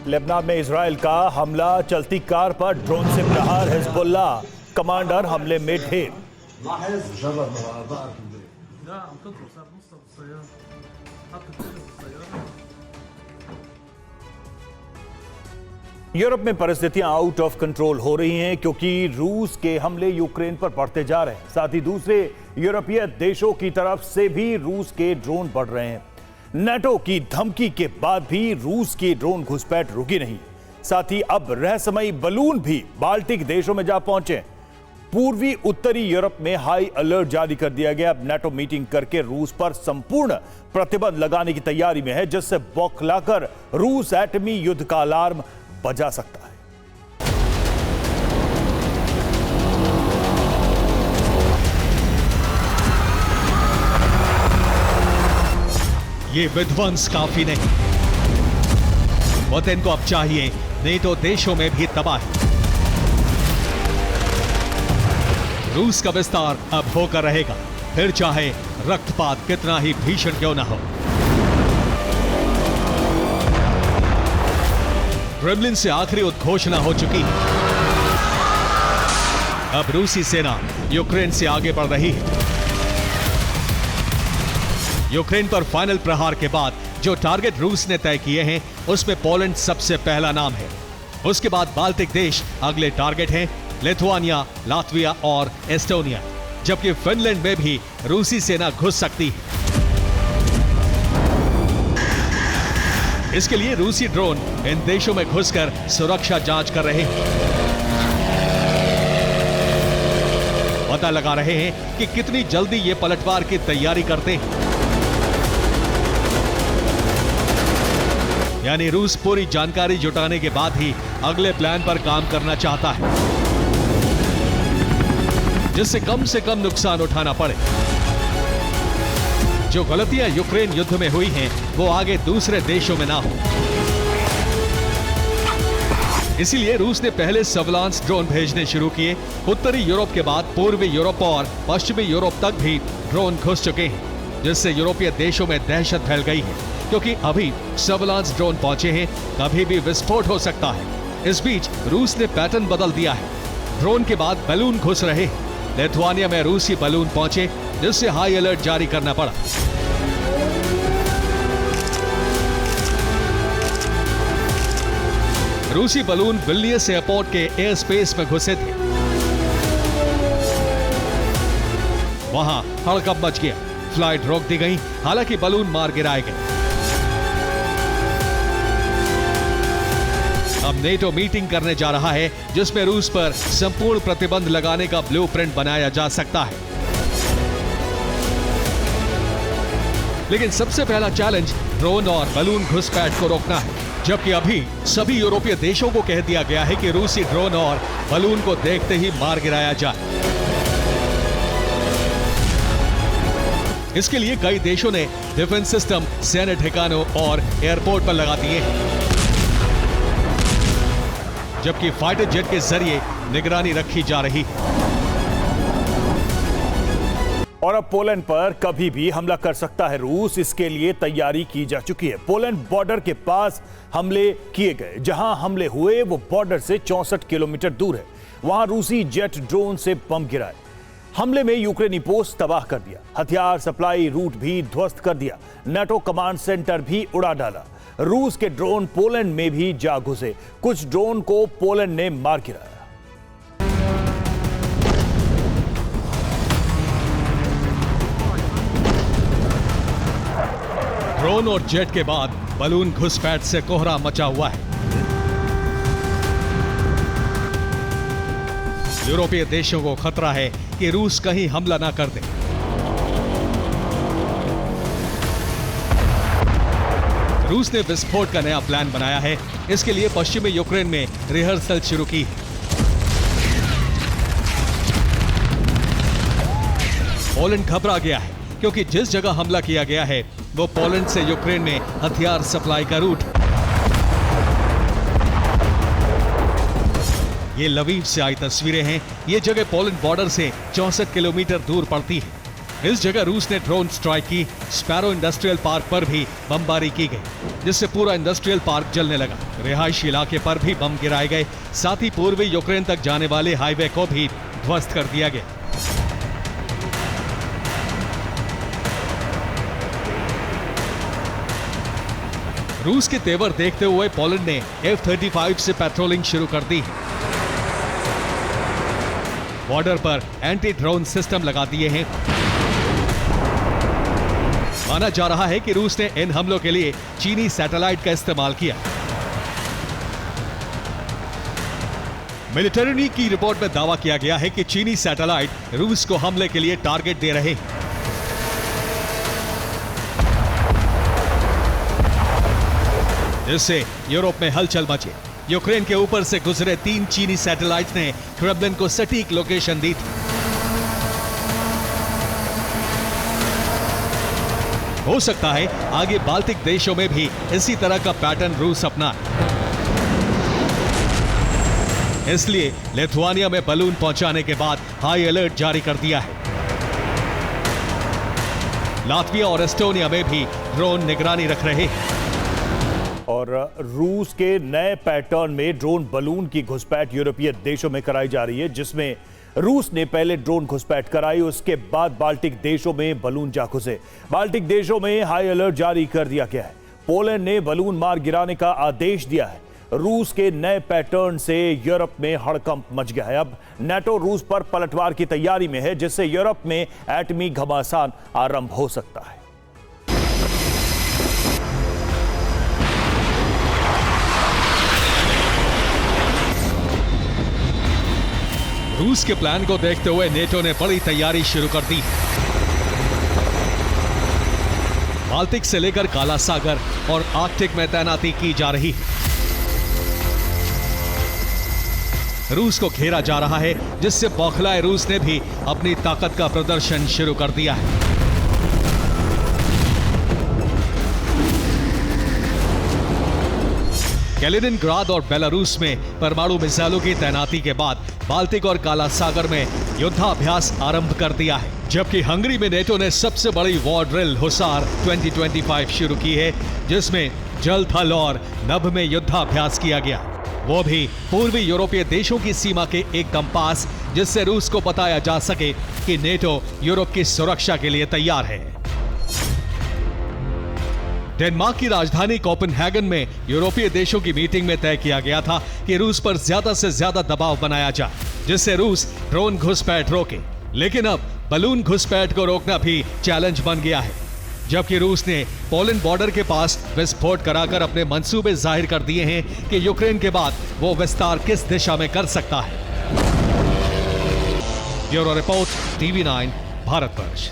Lebanon में Israel का हमला, चलती कार पर ड्रोन से प्रहार, हिजबुल्लाह कमांडर हमले में ढेर। यूरोप में परिस्थितियां आउट ऑफ कंट्रोल हो रही हैं क्योंकि रूस के हमले यूक्रेन पर बढ़ते जा रहे हैं। साथ ही दूसरे यूरोपीय देशों की तरफ से भी रूस के ड्रोन बढ़ रहे हैं। नाटो की धमकी के बाद भी रूस की ड्रोन घुसपैठ रुकी नहीं। साथ ही अब रहस्यमयी बलून भी बाल्टिक देशों में जा पहुंचे। पूर्वी उत्तरी यूरोप में हाई अलर्ट जारी कर दिया गया। अब नाटो मीटिंग करके रूस पर संपूर्ण प्रतिबंध लगाने की तैयारी में है, जिससे बौखलाकर रूस एटमी युद्ध का अलार्म बजा सकता है। ये विध्वंस काफी नहीं, पुतिन को अब चाहिए नेटो देशों में भी तबाही। रूस का विस्तार अब होकर रहेगा, फिर चाहे रक्तपात कितना ही भीषण क्यों न हो। क्रेमलिन से आखिरी उद्घोषणा हो चुकी है। अब रूसी सेना यूक्रेन से आगे बढ़ रही है। यूक्रेन पर फाइनल प्रहार के बाद जो टारगेट रूस ने तय किए हैं, उसमें पोलैंड सबसे पहला नाम है। उसके बाद बाल्टिक देश अगले टारगेट हैं, लिथुआनिया, लातविया और एस्टोनिया, जबकि फिनलैंड में भी रूसी सेना घुस सकती है। इसके लिए रूसी ड्रोन इन देशों में घुसकर सुरक्षा जांच कर रहे हैं। पता लगा रहे हैं कि कितनी जल्दी ये पलटवार की तैयारी करते हैं। यानी रूस पूरी जानकारी जुटाने के बाद ही अगले प्लान पर काम करना चाहता है, जिससे कम से कम नुकसान उठाना पड़े। जो गलतियां यूक्रेन युद्ध में हुई हैं, वो आगे दूसरे देशों में ना हो। इसीलिए रूस ने पहले सर्विलांस ड्रोन भेजने शुरू किए। उत्तरी यूरोप के बाद पूर्वी यूरोप और पश्चिमी यूरोप तक भी ड्रोन घुस चुके हैं, जिससे यूरोपीय देशों में दहशत फैल गई है, क्योंकि अभी सर्विलांस ड्रोन पहुंचे हैं, कभी भी विस्फोट हो सकता है। इस बीच रूस ने पैटर्न बदल दिया है। ड्रोन के बाद बलून घुस रहे हैं। लिथुआनिया में रूसी बलून पहुंचे, जिससे हाई अलर्ट जारी करना पड़ा। रूसी बलून विल्नियस एयरपोर्ट के एयर स्पेस में घुसे थे। वहां हड़कंप मच गया, फ्लाइट रोक दी गई, हालांकि बलून मार गिराए गए। अब नेटो मीटिंग करने जा रहा है, जिसमें रूस पर संपूर्ण प्रतिबंध लगाने का ब्लूप्रिंट बनाया जा सकता है। लेकिन सबसे पहला चैलेंज ड्रोन और बलून घुसपैठ को रोकना है, जबकि अभी सभी यूरोपीय देशों को कह दिया गया है कि रूसी ड्रोन और बलून को देखते ही मार गिराया जाए। इसके लिए कई देशों ने डिफेंस सिस्टम सैन्य ठिकानों और एयरपोर्ट पर लगा दिए हैं, जबकि फाइटर जेट के जरिए निगरानी रखी जा रही है। और अब पोलैंड पर कभी भी हमला कर सकता है रूस, इसके लिए तैयारी की जा चुकी है। पोलैंड बॉर्डर के पास हमले किए गए। जहां हमले हुए वो बॉर्डर से 64 किलोमीटर दूर है। वहां रूसी जेट ड्रोन से बम गिराए। हमले में यूक्रेनी पोस्ट तबाह कर दिया, हथियार सप्लाई रूट भी ध्वस्त कर दिया, नाटो कमांड सेंटर भी उड़ा डाला। रूस के ड्रोन पोलैंड में भी जा घुसे। कुछ ड्रोन को पोलैंड ने मार गिराया। ड्रोन और जेट के बाद बलून घुसपैठ से कोहरा मचा हुआ है। यूरोपीय देशों को खतरा है कि रूस कहीं हमला ना कर दे। रूस ने विस्फोट का नया प्लान बनाया है। इसके लिए पश्चिमी यूक्रेन में रिहर्सल शुरू की है। पोलैंड घबरा गया है, क्योंकि जिस जगह हमला किया गया है वो पोलैंड से यूक्रेन में हथियार सप्लाई का रूट है। ये लवीव से आई तस्वीरें हैं। ये जगह पोलैंड बॉर्डर से 64 किलोमीटर दूर पड़ती है। इस जगह रूस ने ड्रोन स्ट्राइक की। स्पैरो इंडस्ट्रियल पार्क पर भी बमबारी की गई, जिससे पूरा इंडस्ट्रियल पार्क जलने लगा। रिहायशी इलाके पर भी बम गिराए गए। साथ ही पूर्वी यूक्रेन तक जाने वाले हाईवे को भी ध्वस्त कर दिया गया। रूस के तेवर देखते हुए पोलैंड ने F-35 से पेट्रोलिंग शुरू कर दी। बॉर्डर पर एंटी ड्रोन सिस्टम लगा दिए हैं। माना जा रहा है कि रूस ने इन हमलों के लिए चीनी सैटेलाइट का इस्तेमाल किया। मिलिट्री की रिपोर्ट में दावा किया गया है कि चीनी सैटेलाइट रूस को हमले के लिए टारगेट दे रहे हैं। जिससे यूरोप में हलचल मची। यूक्रेन के ऊपर से गुजरे 3 चीनी सैटेलाइट ने क्रेमलिन को सटीक लोकेशन दी थी। हो सकता है आगे बाल्टिक देशों में भी इसी तरह का पैटर्न रूस अपनाए। इसलिए लिथुआनिया में बलून पहुंचाने के बाद हाई अलर्ट जारी कर दिया है। लातविया और एस्टोनिया में भी ड्रोन निगरानी रख रहे हैं। और रूस के नए पैटर्न में ड्रोन बलून की घुसपैठ यूरोपीय देशों में कराई जा रही है, जिसमें रूस ने पहले ड्रोन घुसपैठ कराई, उसके बाद बाल्टिक देशों में बलून जा घुसे। बाल्टिक देशों में हाई अलर्ट जारी कर दिया गया है। पोलैंड ने बलून मार गिराने का आदेश दिया है। रूस के नए पैटर्न से यूरोप में हड़कंप मच गया है। अब नेटो रूस पर पलटवार की तैयारी में है, जिससे यूरोप में एटमी घमासान आरंभ हो सकता है। रूस के प्लान को देखते हुए नेटो ने बड़ी तैयारी शुरू कर दी। बाल्टिक से लेकर काला सागर और आर्कटिक में तैनाती की जा रही है। रूस को घेरा जा रहा है, जिससे बौखलाए रूस ने भी अपनी ताकत का प्रदर्शन शुरू कर दिया है। कैलिनिनग्राड और बेलारूस में परमाणु मिसाइलों की तैनाती के बाद बाल्टिक और काला सागर में युद्धाभ्यास आरंभ कर दिया है। जबकि हंगरी में नेटो ने सबसे बड़ी वॉर ड्रिल हुसार 2025 शुरू की है, जिसमें जल, थल और नभ में युद्धाभ्यास किया गया, वो भी पूर्वी यूरोपीय देशों की सीमा के एक कंपास, जिससे रूस को बताया जा सके कि नेटो यूरोप की सुरक्षा के लिए तैयार है। डेनमार्क की राजधानी कोपेनहेगन में यूरोपीय देशों की मीटिंग में तय किया गया था कि रूस पर ज्यादा से ज्यादा दबाव बनाया जाए, जिससे रूस ड्रोन घुसपैठ रोके। लेकिन अब बलून घुसपैठ को रोकना भी चैलेंज बन गया है, जबकि रूस ने पोलैंड बॉर्डर के पास विस्फोट कराकर अपने मंसूबे जाहिर कर दिए हैं कि यूक्रेन के बाद वो विस्तार किस दिशा में कर सकता है। Bureau report, TV9 Bharatvarsh.